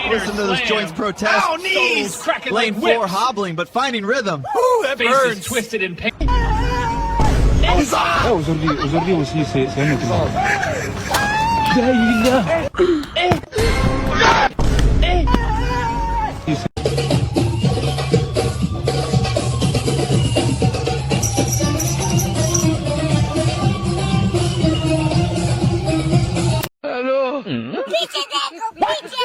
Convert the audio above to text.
Listen to those joints protest. Oh, knees! Cracking Lane like 4 whips. hobbling, but finding rhythm. Ooh, that burns. Twisted in pain. Aujourd'hui aussi, c'est un autre monde. पीछे देखो पीछे